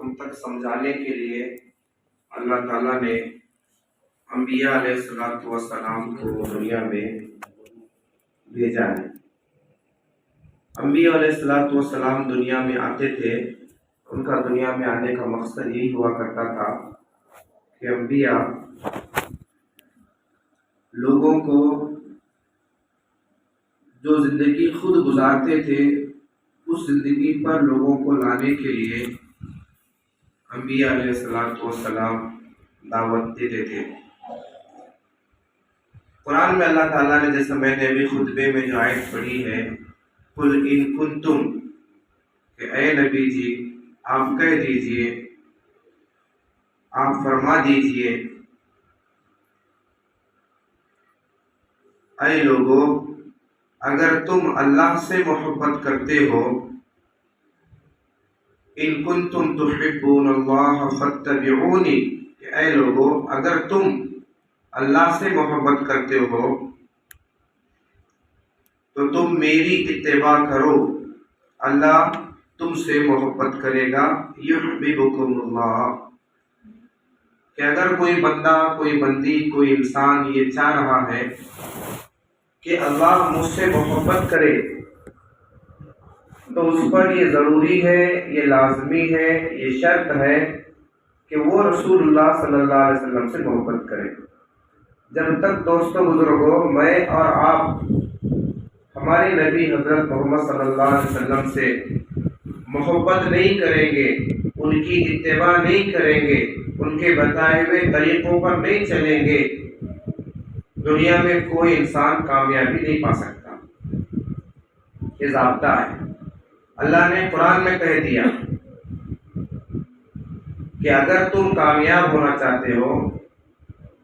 تم تک سمجھانے کے لیے اللہ تعالیٰ نے انبیاء علیہ السلام کو دنیا میں بھیجا ہے۔ انبیاء علیہ السلام دنیا میں آتے تھے، ان کا دنیا میں آنے کا مقصد یہی ہوا کرتا تھا کہ انبیاء لوگوں کو جو زندگی خود گزارتے تھے اس زندگی پر لوگوں کو لانے کے لیے انبیاء علیہ السلام دعوت دیتے تھے۔ قرآن میں اللہ تعالیٰ نے، جیسا میں نے ابھی خطبے میں جو آیت پڑھی ہے، قُلْ إِن كُنتُم، کہ اے نبی جی آپ کہہ دیجئے، آپ فرما دیجئے، اے لوگو اگر تم اللہ سے محبت کرتے ہو، ان کنتم تحبون اللہ فاتبعونی، کہ اے لوگو اگر تم اللہ سے محبت کرتے ہو تو تم میری اتباع کرو، اللہ تم سے محبت کرے گا۔ یحببکم اللہ، کہ اگر کوئی بندہ، کوئی بندی، کوئی انسان یہ چاہ رہا ہے کہ اللہ مجھ سے محبت کرے تو اس پر یہ ضروری ہے، یہ لازمی ہے، یہ شرط ہے کہ وہ رسول اللہ صلی اللہ علیہ وسلم سے محبت کرے۔ جب تک دوستو بزرگوں میں اور آپ ہمارے نبی حضرت محمد صلی اللہ علیہ وسلم سے محبت نہیں کریں گے، ان کی اتباع نہیں کریں گے، ان کے بتائے ہوئے طریقوں پر نہیں چلیں گے، دنیا میں کوئی انسان کامیابی نہیں پا سکتا۔ یہ ضابطہ ہے۔ اللہ نے قرآن میں کہہ دیا کہ اگر تم کامیاب ہونا چاہتے ہو،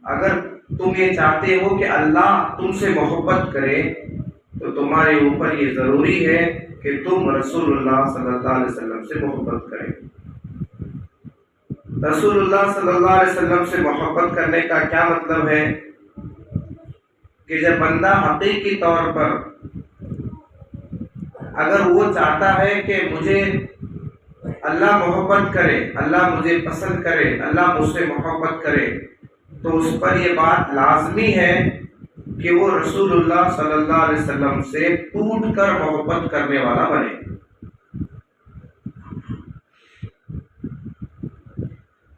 اگر تم یہ چاہتے ہو کہ اللہ تم سے محبت کرے، تو تمہارے اوپر یہ ضروری ہے کہ تم رسول اللہ صلی اللہ علیہ وسلم سے محبت کریں۔ رسول اللہ صلی اللہ علیہ وسلم سے محبت کرنے کا کیا مطلب ہے؟ کہ جب بندہ حقیقی طور پر اگر وہ چاہتا ہے کہ مجھے اللہ محبت کرے، اللہ مجھے پسند کرے، اللہ مجھ سے محبت کرے، تو اس پر یہ بات لازمی ہے کہ وہ رسول اللہ صلی اللہ علیہ وسلم سے ٹوٹ کر محبت کرنے والا بنے۔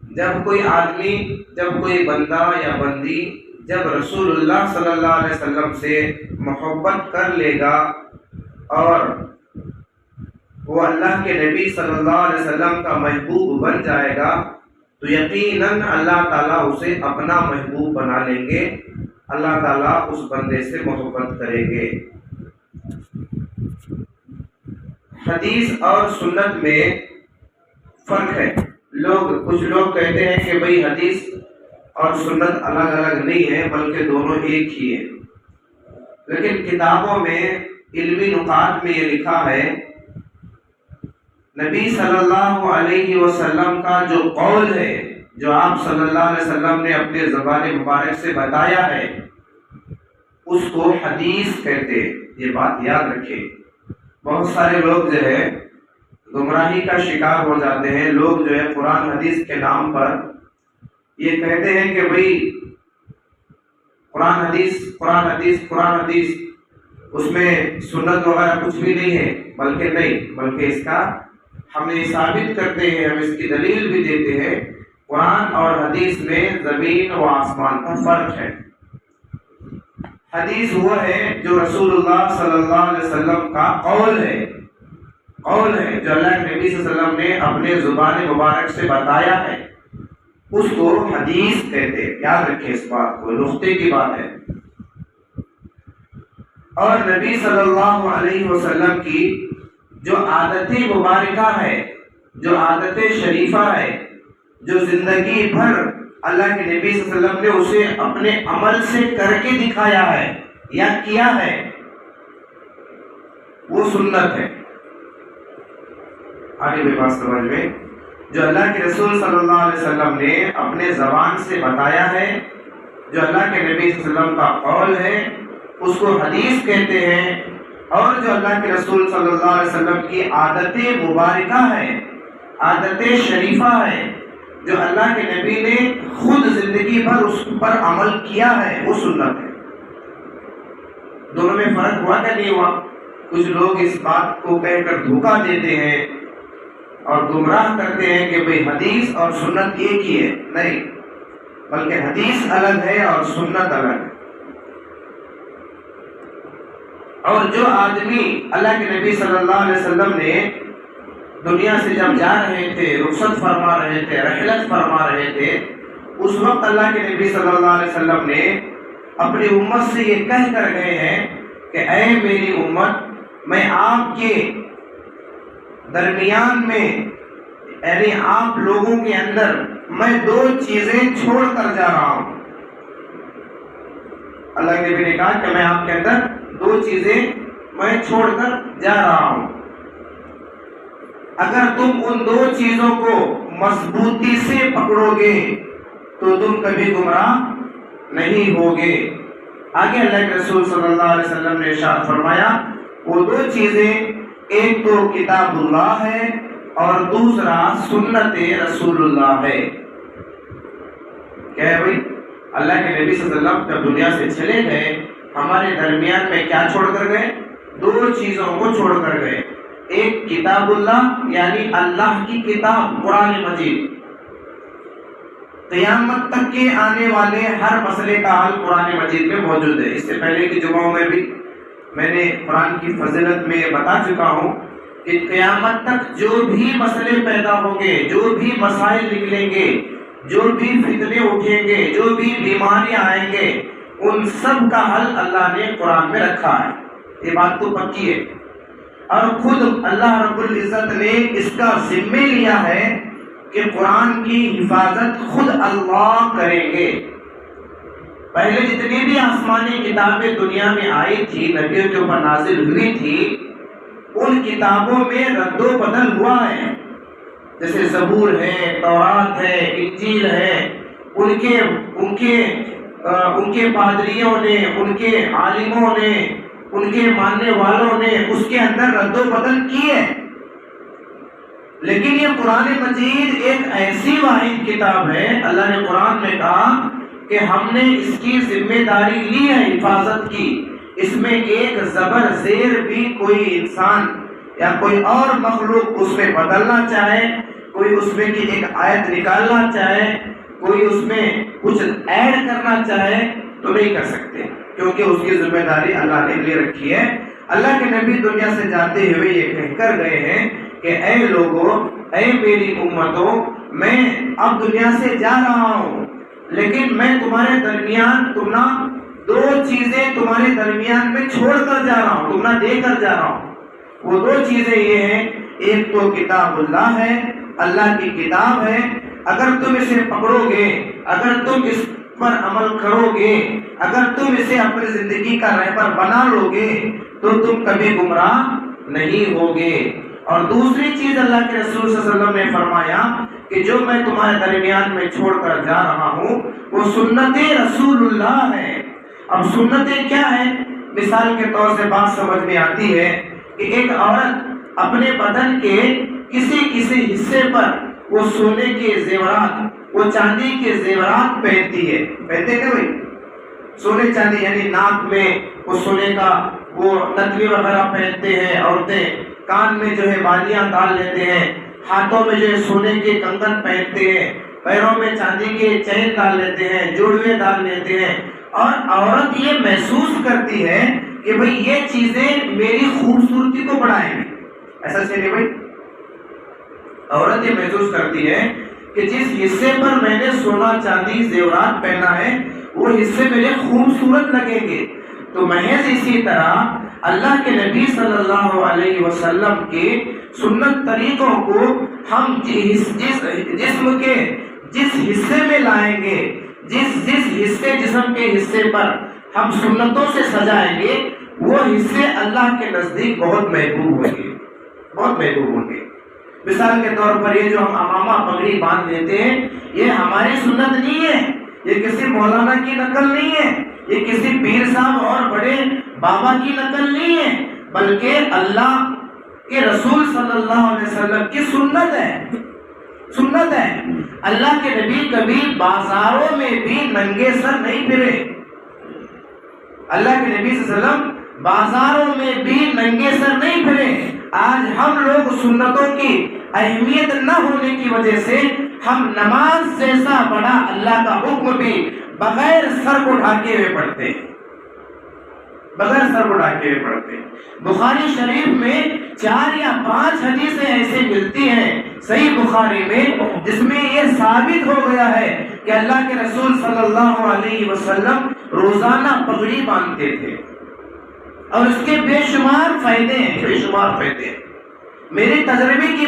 جب کوئی آدمی، جب کوئی بندہ یا بندی جب رسول اللہ صلی اللہ علیہ وسلم سے محبت کر لے گا اور وہ اللہ کے نبی صلی اللہ علیہ وسلم کا محبوب بن جائے گا، تو یقیناً اللہ تعالیٰ اسے اپنا محبوب بنا لیں گے، اللہ تعالیٰ اس بندے سے محبت کریں گے۔ حدیث اور سنت میں فرق ہے۔ کچھ لوگ کہتے ہیں کہ بھئی حدیث اور سنت الگ الگ نہیں ہے، بلکہ دونوں ایک ہی ہیں، لیکن کتابوں میں علمی نکات میں یہ لکھا ہے، نبی صلی اللہ علیہ وسلم کا جو قول ہے، جو آپ صلی اللہ علیہ وسلم نے اپنے زبان مبارک سے بتایا ہے، اس کو حدیث کہتے ہیں۔ یہ بات یاد رکھیں۔ بہت سارے لوگ جو ہے گمراہی کا شکار ہو جاتے ہیں۔ لوگ جو ہے قرآن حدیث کے نام پر یہ کہتے ہیں کہ بھئی قرآن حدیث، اس میں سنت وغیرہ کچھ بھی نہیں ہے، بلکہ اس کا ہم یہ ثابت کرتے ہیں، ہم اس کی دلیل بھی دیتے ہیں، قرآن اور حدیث میں زمین و آسمان کا فرق ہے۔ حدیث وہ ہے جو رسول اللہ صلی اللہ علیہ وسلم کا قول ہے، جو اللہ کے نبی صلی اللہ علیہ وسلم نے اپنے زبان مبارک سے بتایا ہے، اس کو حدیث کہتے ہیں۔ یاد رکھیں اس بات کو، نقطے کی بات ہے۔ اور نبی صلی اللہ علیہ وسلم کی جو عادت مبارکہ ہے، جو عادت شریفہ ہے، جو زندگی بھر اللہ کے نبی صلی اللہ علیہ وسلم نے اسے اپنے عمل سے کر کے دکھایا ہے یا کیا ہے، وہ سنت ہے۔ آگے بھی بات سمجھ میں، جو اللہ کے رسول صلی اللہ علیہ وسلم نے اپنے زبان سے بتایا ہے، جو اللہ کے نبی صلی اللہ علیہ وسلم کا قول ہے، اس کو حدیث کہتے ہیں۔ اور جو اللہ کے رسول صلی اللہ علیہ وسلم کی عادت مبارکہ ہے، عادت شریفہ ہے جو اللہ کے نبی نے خود زندگی بھر اس پر عمل کیا ہے، وہ سنت ہے۔ دونوں میں فرق ہوا کہ نہیں ہوا؟ کچھ لوگ اس بات کو کہہ کر دھوکہ دیتے ہیں اور گمراہ کرتے ہیں کہ بھئی حدیث اور سنت ایک ہی ہے، نہیں، بلکہ حدیث الگ ہے اور سنت الگ ہے۔ اور جو آدمی اللہ کے نبی صلی اللہ علیہ وسلم نے دنیا سے جب جا رہے تھے، رخصت فرما رہے تھے، رحلت فرما رہے تھے، اس وقت اللہ کے نبی صلی اللہ علیہ وسلم نے اپنی امت سے یہ کہہ کر گئے ہیں کہ اے میری امت، میں آپ کے درمیان میں، یعنی آپ لوگوں کے اندر میں دو چیزیں چھوڑ کر جا رہا ہوں۔ اللہ کے نبی نے کہا کہ میں آپ کے اندر دو چیزیں میں چھوڑ کر جا رہا ہوں، اگر تم ان دو چیزوں کو مضبوطی سے پکڑو گے تو تم کبھی گمراہ نہیں ہوگے۔ آگے اللہ کے رسول صلی اللہ علیہ وسلم نے ارشاد فرمایا، وہ دو چیزیں، ایک تو کتاب اللہ ہے اور دوسرا سنت رسول اللہ ہے۔ کیا ہے بھائی؟ اللہ کے نبی صلی اللہ علیہ وسلم جب دنیا سے چلے گئے، ہمارے درمیان میں کیا چھوڑ کر گئے؟ دو چیزوں کو چھوڑ کر گئے، ایک کتاب اللہ یعنی اللہ کی کتاب قرآن مجید، قیامت تک کے آنے والے ہر مسئلے کا حل قرآن مجید میں موجود ہے۔ اس سے پہلے کی جمعوں میں بھی میں نے قرآن کی فضیلت میں بتا چکا ہوں کہ قیامت تک جو بھی مسئلے پیدا ہوں گے، جو بھی مسائل نکلیں گے، جو بھی فتنے اٹھیں گے، جو بھی بیماریاں آئیں گے، ان سب کا حل اللہ نے قرآن میں رکھا ہے۔ یہ بات تو پکی ہے، اور خود اللہ رب العزت نے اس کا ذمہ لیا ہے کہ قرآن کی حفاظت خود اللہ کریں گے۔ پہلے جتنی بھی آسمانی کتابیں دنیا میں آئی تھی، نبیوں کے اوپر نازل ہوئی تھی، ان کتابوں میں رد و بدل ہوا ہے، جیسے زبور ہے، تورات ہے، انجیل ہے، ان کے پادریوں نے، ان کے عالموں نے، ان کے ماننے والوں نے اس کے اندر رد و بدل کیے۔ لیکن یہ قرآن مجید ایک ایسی واحد کتاب ہے، اللہ نے قرآن میں کہا کہ ہم نے اس کی ذمہ داری لی ہے حفاظت کی، اس میں ایک زبر زیر بھی کوئی انسان یا کوئی اور مخلوق اس میں بدلنا چاہے، کوئی اس میں کی ایک آیت نکالنا چاہے، کوئی اس میں کچھ ایڈ کرنا چاہے تو نہیں کر سکتے، کیونکہ اس کی ذمہ داری اللہ نے لے رکھی ہے۔ اللہ کے نبی دنیا سے جاتے ہوئے یہ کہہ کر گئے ہیں کہ اے لوگوں، اے میری امتوں، میں اب دنیا سے جا رہا ہوں، لیکن میں تمہارے درمیان دو چیزیں تمہارے درمیان میں چھوڑ کر جا رہا ہوں، تمہیں دے کر جا رہا ہوں۔ وہ دو چیزیں یہ ہیں، ایک تو کتاب اللہ ہے، اللہ کی کتاب ہے، اگر تم اسے پکڑو گے، اگر تم اس پر عمل کرو گے، اگر تم اسے اپنی زندگی کا رہبر بنا لو گے تو تم کبھی گمراہ نہیں ہوگے۔ اور دوسری چیز اللہ کے رسول صلی اللہ علیہ وسلم نے فرمایا کہ جو میں تمہارے درمیان میں چھوڑ کر جا رہا ہوں وہ سنت رسول اللہ ہے۔ اب سنتیں کیا ہے؟ مثال کے طور سے بات سمجھ میں آتی ہے کہ ایک عورت اپنے بدن کے کسی حصے پر وہ سونے کے زیورات، وہ چاندی کے زیورات پہنتی ہے، پہنتے ہیں بھائی سونے چاندی، یعنی ناک میں وہ سونے کا وہ نتلی وغیرہ پہنتے ہیں عورتیں، کان میں جو ہے بالیاں ڈال لیتے ہیں، ہاتھوں میں جو ہے سونے کے کنگن پہنتے ہیں، پیروں میں چاندی کے چین ڈال لیتے ہیں، جوڑوے ڈال لیتے ہیں، اور عورت یہ محسوس کرتی ہے کہ بھئی یہ چیزیں میری خوبصورتی کو بڑھائیں گی۔ ایسا چاہیے بھائی، عورت یہ محسوس کرتی ہے کہ جس حصے پر میں نے سونا چاندی زیورات پہنا ہے وہ حصے میرے خوبصورت لگیں گے۔ تو محض اسی طرح اللہ کے نبی صلی اللہ علیہ وسلم کے سنت طریقوں کو ہم جسم کے جس حصے میں لائیں گے، جس حصے جسم کے حصے پر ہم سنتوں سے سجائیں گے، وہ حصے اللہ کے نزدیک بہت محبوب ہوں گے، بہت محبوب ہوں گے۔ مثال کے طور پر یہ جو ہم امامہ پگڑی باندھ لیتے ہیں، یہ ہماری سنت نہیں ہے، یہ کسی مولانا کی نقل نہیں ہے، یہ کسی پیر صاحب اور بڑے بابا کی نقل نہیں ہے، بلکہ اللہ کہ رسول صلی اللہ علیہ وسلم کی سنت ہے. اللہ کے نبی کبھی بازاروں میں بھی ننگے سر نہیں پھرے. اللہ کے نبی صلی اللہ علیہ وسلم بازاروں میں بھی ننگے سر نہیں پھرے. آج ہم لوگ سنتوں کی اہمیت نہ ہونے کی وجہ سے ہم نماز جیسا بڑا اللہ کا حکم بھی بغیر سر کو ڈھانکے ہوئے پڑھتے ہیں. بخاری شریف میں 4 یا 5 حدیثیں ایسے ملتی ہیں صحیح بخاری میں جس میں یہ ثابت ہو گیا ہے کہ اللہ کے رسول صلی اللہ علیہ وسلم روزانہ پگڑی باندھتے تھے اور اس کے بے شمار فائدے ہیں. میرے تجربے کی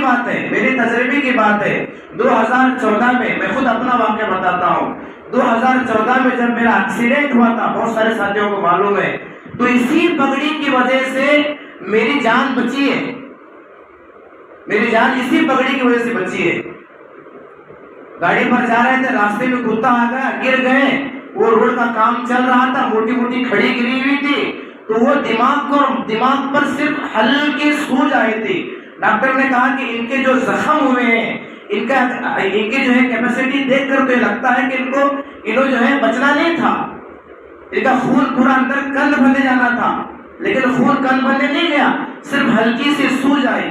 بات ہے 2014 میں خود اپنا واقعہ بتاتا ہوں. 2014 میں جب میرا ایکسیڈنٹ ہوا تھا، بہت سارے ساتھیوں کو معلوم ہے، تو اسی پگڑی کی وجہ سے میری جان بچی ہے. اسی پگڑی کی وجہ سے بچی ہے. گاڑی پر جا رہے تھے، راستے میں کتا آ گیا، گر گئے. وہ روڈ کا کام چل رہا تھا، موٹی کھڑی گری ہوئی تھی، تو وہ دماغ پر صرف ہلکی سوج آئی تھی. ڈاکٹر نے کہا کہ ان کے جو زخم ہوئے ہیں، ان کی جو ہے کیپیسٹی دیکھ کر تو یہ لگتا ہے کہ انہوں جو ہے بچنا نہیں تھا. ان کا خون پورا اندر کن بھرنے جانا تھا، لیکن خون کن بھرنے نہیں گیا، صرف ہلکی سی سوج آئی.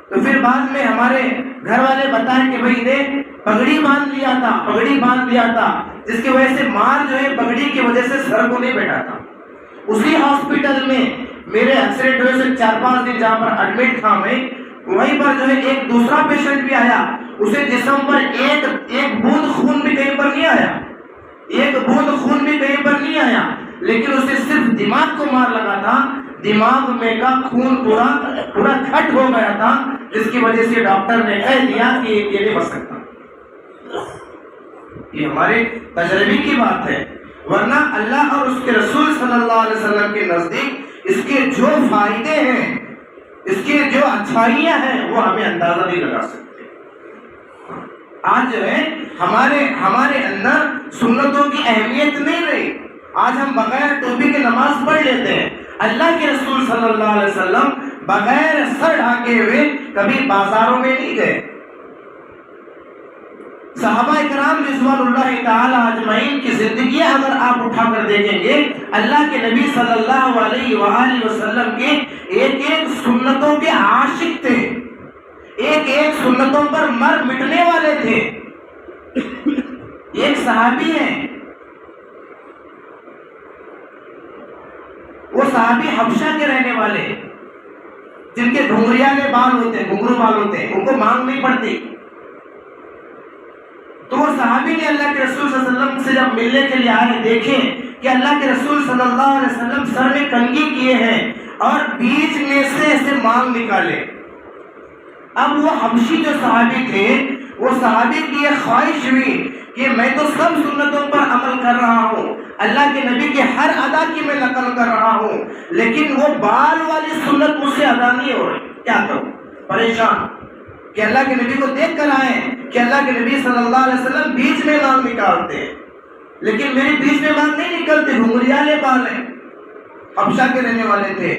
تو پھر بعد میں ہمارے گھر والے بتائیں کہ بھائی نے پگڑی باندھ لیا تھا جس کی وجہ سے مار جو ہے پگڑی کی وجہ سے سر کو نہیں بیٹھا تھا. اسی ہاسپٹل میں میرے ایکسیڈنٹ ہوئے سے 4-5 دن جہاں پر ایڈمٹ تھا میں، وہیں پر جو ہے ایک دوسرا پیشنٹ بھی آیا. اسے جسم پر ایک بوند خون بھی کہیں پر نہیں آیا، لیکن اسے صرف دماغ کو مار لگا تھا. دماغ میں کا خون پورا کھٹ ہو گیا تھا، جس کی وجہ سے ڈاکٹر نے کہہ دیا کہ یہ نہیں بچ سکتا. یہ ہمارے تجربے کی بات ہے، ورنہ اللہ اور اس کے رسول صلی اللہ علیہ وسلم کے نزدیک اس کے جو فائدے ہیں، اس کی جو اچھائیاں ہیں، وہ ہمیں اندازہ نہیں لگا سکتے. آج جو ہے ہمارے اندر سنتوں کی اہمیت نہیں رہی. آج ہم بغیر ٹوپی کے نماز پڑھ لیتے ہیں. اللہ کے رسول صلی اللہ علیہ وسلم بغیر سر ڈھانکے ہوئے کبھی بازاروں میں نہیں گئے. صحابہ کرام رضوان اللہ تعالی اجمعین کی زندگیاں اگر آپ اٹھا کر دیکھیں گے، اللہ کے نبی صلی اللہ علیہ وآلہ وسلم کے ایک سنتوں کے عاشق تھے، ایک سنتوں پر مر مٹنے والے تھے. ایک صحابی ہیں، وہ صحابی حبشہ کے رہنے والے جن کے گھنگریالے بال ہوتے ہیں، گھنگرو بال ہوتے ہیں، ان کو مانگ نہیں پڑتی. تو وہ صحابی نے اللہ کے رسول صلی اللہ علیہ وسلم سے جب ملنے کے لیے آئے، دیکھیں کہ اللہ کے رسول صلی اللہ علیہ وسلم سر میں کنگھی کیے ہیں اور بیچ میں سے ایسے مانگ نکالے. اب وہ حبشی جو صحابی تھے، وہ صحابی کی یہ خواہش ہوئی کہ میں تو سب سنتوں پر عمل کر رہا ہوں، اللہ کے نبی کے ہر ادا کی میں نقل کر رہا ہوں، لیکن وہ بال والی سنت مجھ سے ادا نہیں ہو رہی. کیا کروں؟ پریشان کہ اللہ کے نبی کو دیکھ کر آئے کہ اللہ کے نبی صلی اللہ علیہ وسلم بیچ میں مانگ نکالتے ہیں، لیکن میری بیچ میں مانگ نہیں نکلتے، گھنگریالے بال ہیں. حبشہ کے رہنے والے تھے.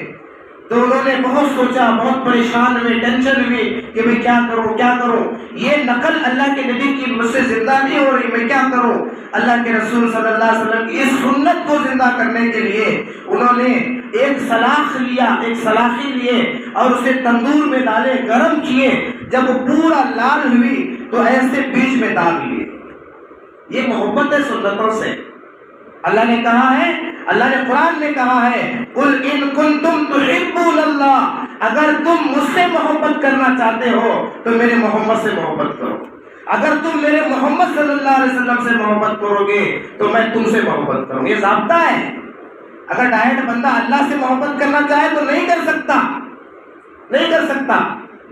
تو انہوں نے بہت سوچا، بہت پریشان ہوئے، ٹینشن ہوئی کہ میں کیا کروں. یہ نقل اللہ کے نبی کی مجھ سے زندہ نہیں ہو رہی، میں کیا کروں. اللہ کے رسول صلی اللہ علیہ وسلم کی اس سنت کو زندہ کرنے کے لیے انہوں نے ایک سلاخی لیے اور اسے تندور میں ڈالے، گرم کیے. جب وہ پورا لال ہوئی تو ایسے بیچ میں ڈال لیے. یہ محبت ہے سنتوں سے. اللہ نے کہا ہے، اللہ نے قرآن میں کہا ہے، قل ان کنتم تحبون اللہ، اگر تم مجھ سے محبت کرنا چاہتے ہو تو میرے محمد سے محبت کرو. اگر تم میرے محمد صلی اللہ علیہ وسلم سے محبت کرو گے تو میں تم سے محبت کروں. یہ ضابطہ ہے. اگر ڈائریکٹ بندہ اللہ سے محبت کرنا چاہے تو نہیں کر سکتا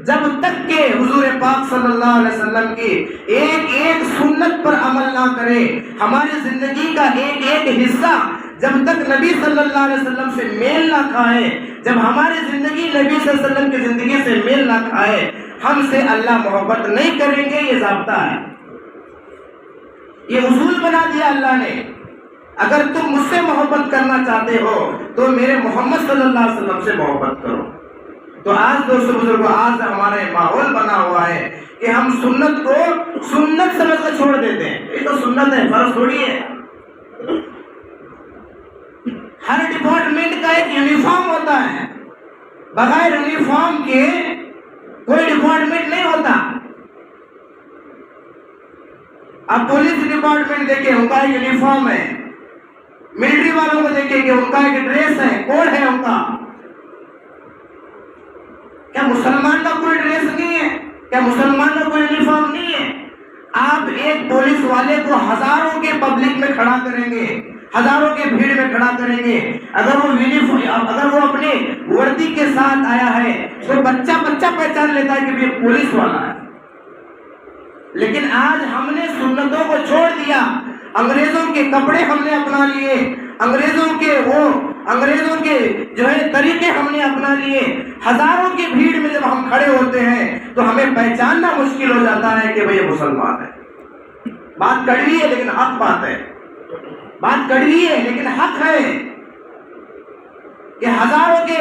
جب تک کہ حضور پاک صلی اللہ علیہ وسلم کی ایک سنت پر عمل نہ کرے. ہماری زندگی کا ایک حصہ جب تک نبی صلی اللہ علیہ وسلم سے میل نہ کھائے، جب ہماری زندگی نبی صلی اللہ علیہ وسلم کی زندگی سے میل نہ کھائے، ہم سے اللہ محبت نہیں کریں گے. یہ ضابطہ ہے، یہ اصول بنا دیا اللہ نے. اگر تم مجھ سے محبت کرنا چاہتے ہو تو میرے محمد صلی اللہ علیہ وسلم سے محبت کرو. تو آج دوستو بزرگوں آج ہمارے ماحول بنا ہوا ہے کہ ہم سنت کو سنت سمجھ کر چھوڑ دیتے ہیں. یہ تو سنت ہے، فرض تھوڑی ہے. ہر ڈپارٹمنٹ کا ایک یونیفارم ہوتا ہے، بغیر یونیفارم کے کوئی ڈپارٹمنٹ نہیں ہوتا. اب پولیس ڈپارٹمنٹ دیکھیں، ان کا ایک یونیفارم ہے. ملٹری والوں کو دیکھیں کہ ان کا ایک ڈریس ہے، کوڈ ہے ان کا. کیا مسلمان کا کوئی ڈریس نہیں ہے؟ کیا مسلمان کا کوئی یونیفارم نہیں ہے؟ آپ ایک پولیس والے کو ہزاروں کے پبلک میں کھڑا کریں گے، ہزاروں کے بھیڑ میں کھڑا کریں گے، اگر وہ اپنی وردی کے ساتھ آیا ہے تو بچہ پہچان لیتا ہے کہ یہ پولیس والا ہے. لیکن آج ہم نے سنتوں کو چھوڑ دیا، انگریزوں کے کپڑے ہم نے اپنا لیے، انگریزوں کے جو ہے طریقے ہم نے اپنا لیے. ہزاروں کی بھیڑ میں جب ہم کھڑے ہوتے ہیں تو ہمیں پہچاننا مشکل ہو جاتا ہے کہ بھئی یہ مسلمان ہے. بات کڑوی ہے لیکن حق بات ہے، بات کڑوی ہے لیکن حق ہے کہ ہزاروں کے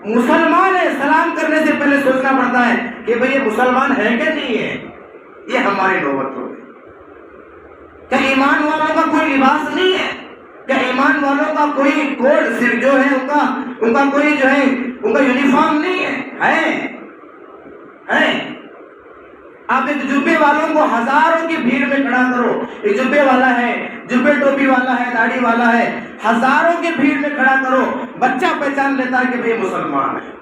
مسلمان ہیں، سلام کرنے سے پہلے سوچنا پڑتا ہے کہ بھئی یہ مسلمان ہے کہ نہیں ہے. یہ ہماری نوبت ہو گئی. کیا ایمان والوں کا کوئی لباس نہیں ہے؟ کیا ایمان والوں کا کوئی کوڈ صرف جو ہے ان کا کوئی جو ہے ان کا یونیفارم نہیں ہے؟ آپ ایک جبے والوں کو ہزاروں کی بھیڑ میں کھڑا کرو، ایک جبے والا ہے، جبے ٹوپی والا ہے، داڑھی والا ہے، ہزاروں کی بھیڑ میں کھڑا کرو، بچہ پہچان لیتا ہے کہ بھئی مسلمان ہے.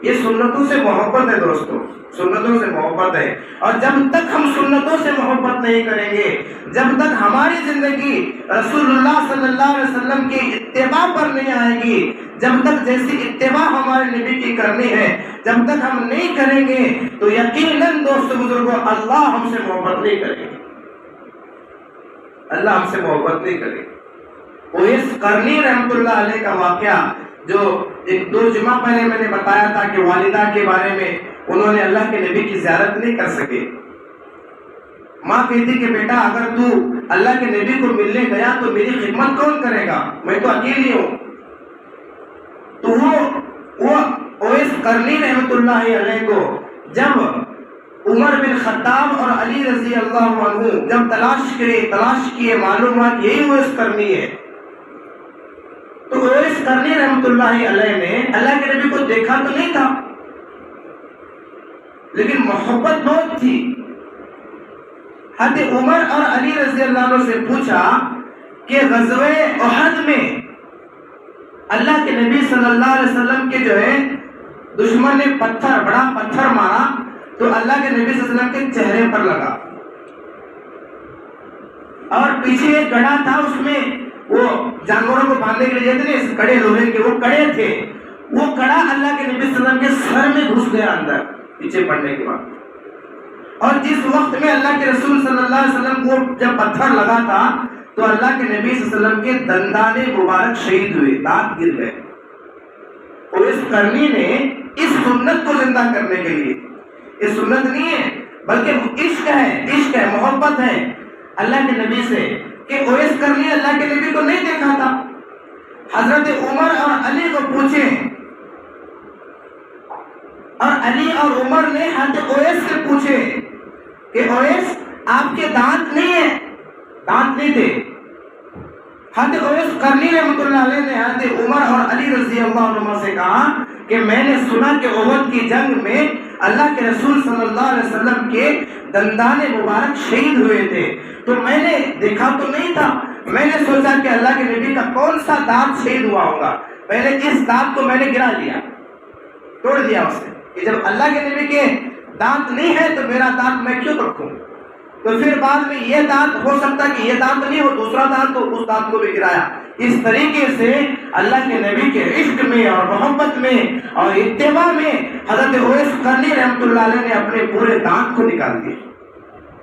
یہ سنتوں سے محبت ہے دوستو، سنتوں سے محبت ہے. اور جب تک ہم سنتوں سے محبت نہیں کریں گے، جب تک ہماری زندگی رسول اللہ صلی اللہ علیہ وسلم کی اتباع پر نہیں آئے گی، جب تک جیسی اتباع ہمارے نبی کی کرنی ہے جب تک ہم نہیں کریں گے تو یقیناً دوست بزرگوں اللہ ہم سے محبت نہیں کرے گا. اللہ ہم سے محبت نہیں کرے گا. اویس قرنی رحمت اللہ علیہ کا واقعہ جو ایک 2 جمعہ پہلے میں نے بتایا تھا کہ والدہ کے بارے میں انہوں نے اللہ کے نبی کی زیارت نہیں کر سکے. ماں کہتی کہ بیٹا اگر تو اللہ کے نبی کو ملنے گیا تو میری خدمت کون کرے گا، میں تو اکیلی ہوں. تو وہ اویس قرنی رحمت اللہ علیہ کو جب عمر بن خطاب اور علی رضی اللہ عنہ جب تلاش کیے معلوم ہوا کہ یہی اویس قرنی ہے، تو اویس قرنی رحمت اللہ علیہ نے اللہ کے نبی کو دیکھا تو نہیں تھا لیکن محبت بہت تھی. حضرت عمر اور علی رضی اللہ عنہ سے پوچھا کہ غزوہ احد میں اللہ کے نبی صلی اللہ علیہ وسلم کے جو ہے دشمن نے بڑا پتھر مارا تو اللہ کے نبی صلی اللہ علیہ وسلم کے چہرے پر لگا اور پیچھے ایک گڑھا تھا، اس میں وہ جانوروں کو باندھنے کے لیے جاتے ہیں کڑے لوہے کے، وہ کڑے تھے، وہ کڑا اللہ کے نبی صلی اللہ علیہ وسلم کے سر میں گھس گیا اندر پیچھے پڑنے کے بعد. اور جس وقت میں اللہ کے رسول صلی اللہ علیہ وسلم کو جب پتھر لگا تھا تو اللہ کے نبی صلی اللہ علیہ وسلم کے دندان مبارک شہید ہوئے، دانت گر گئے. اور اس قرنی نے اس سنت کو زندہ کرنے کے لیے، یہ سنت نہیں ہے بلکہ عشق ہے، محبت ہے اللہ کے نبی سے، کہ اویس قرنی اللہ کے نبی کو نہیں دیکھا تھا. حضرت عمر اور علی کو پوچھیں، اور علی اور عمر نے حضرت اویس سے پوچھے کہ اویس آپ کے دانت نہیں ہیں، دانت نہیں تھے. حضرت اویس قرنی رحمۃ اللہ علیہ نے حضرت عمر اور علی رضی اللہ عنہ سے کہا کہ میں نے سنا کہ احد کی جنگ میں اللہ کے رسول صلی اللہ علیہ وسلم کے دندان مبارک شہید ہوئے تھے، تو میں نے دیکھا تو نہیں تھا، میں نے سوچا کہ اللہ کے نبی کا کون سا دانت شہید ہوا ہوگا، پہلے اس دانت کو میں نے گرا لیا، توڑ دیا اسے، کہ جب اللہ کے نبی کے دانت نہیں ہے تو میرا دانت میں کیوں رکھوں. تو پھر بعد میں یہ دانت ہو سکتا کہ یہ دانت نہیں ہو، دوسرا دانت تو اس دانت کو بھی گرایا. اس طریقے سے اللہ کے نبی کے عشق میں اور محبت میں اور اتباع میں حضرت اویس قرنی رحمۃ اللہ علیہ نے اپنے پورے دانت کو نکال دیے.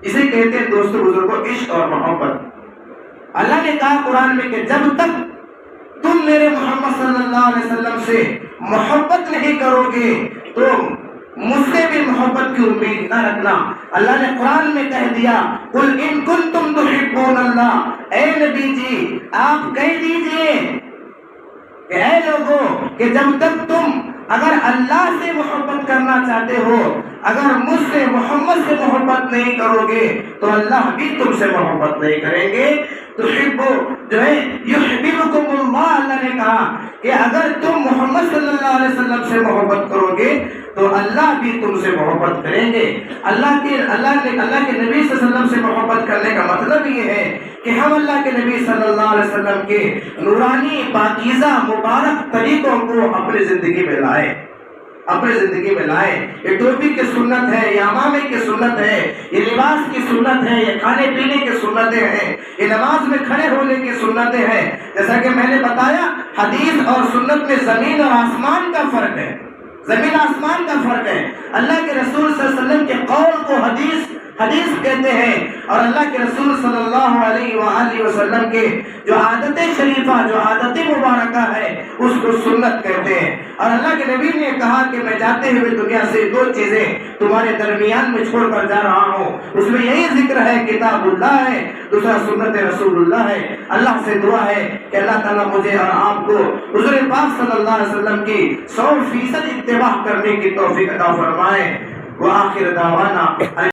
اسے کہتے ہیں دوستو بزرگوں عشق اور محبت. اللہ نے کہا قرآن میں کہ جب تک تم میرے محمد صلی اللہ علیہ وسلم سے محبت نہیں کرو گے تو مجھ سے بھی محبت کی امید نہ رکھنا. اللہ نے قرآن میں کہہ دیا قل ان کنتم تحبون اللہ، اے نبی جی آپ کہہ دیجئے کہ اے لوگوں کہ جب تک تم اگر اللہ سے محبت کرنا چاہتے ہو، اگر مجھ سے محمد سے محبت نہیں کرو گے تو اللہ بھی تم سے محبت نہیں کریں گے۔ تحبو جو ہے یحببکم اللہ، اللہ نے کہا کہ اگر تم محمد صلی اللہ علیہ وسلم سے محبت کرو گے تو اللہ بھی تم سے محبت کریں گے۔ اللہ کے نبی صلی اللہ علیہ وسلم سے محبت کرنے کا مطلب یہ ہے کہ ہم اللہ کے نبی صلی اللہ علیہ وسلم کے نورانی پاکیزہ مبارک طریقوں کو اپنی زندگی میں لائیں، اپنی زندگی میں لائیں۔ یہ ٹوپی کی سنت ہے، یہ امامے کی سنت ہے، یہ لباس کی سنت ہے، یہ کھانے پینے کی سنتیں ہیں، یہ نماز میں کھڑے ہونے کی سنتیں ہیں۔ جیسا کہ میں نے بتایا، حدیث اور سنت میں زمین اور آسمان کا فرق ہے، زمین آسمان کا فرق ہے۔ اللہ کے رسول صلی اللہ علیہ وسلم کے قول کو حدیث کہتے ہیں، اور اللہ کے رسول صلی اللہ علیہ وآلہ وسلم کے جو عادت شریفہ، جو عادت مبارکہ ہے، اس کو سنت کہتے ہیں۔ اور اللہ کے نبی نے کہا کہ میں جاتے ہوئے دنیا سے دو چیزیں تمہارے درمیان میں چھوڑ کر جا رہا ہوں، اس میں یہی ذکر ہے، کتاب اللہ ہے، دوسرا سنت رسول اللہ ہے۔ اللہ سے دعا ہے کہ اللہ تعالیٰ مجھے اور آپ کو حضور پاک صلی اللہ علیہ وسلم کی 100% اتباع کرنے کی توفیق عطا فرمائے۔ وآخر دعوانا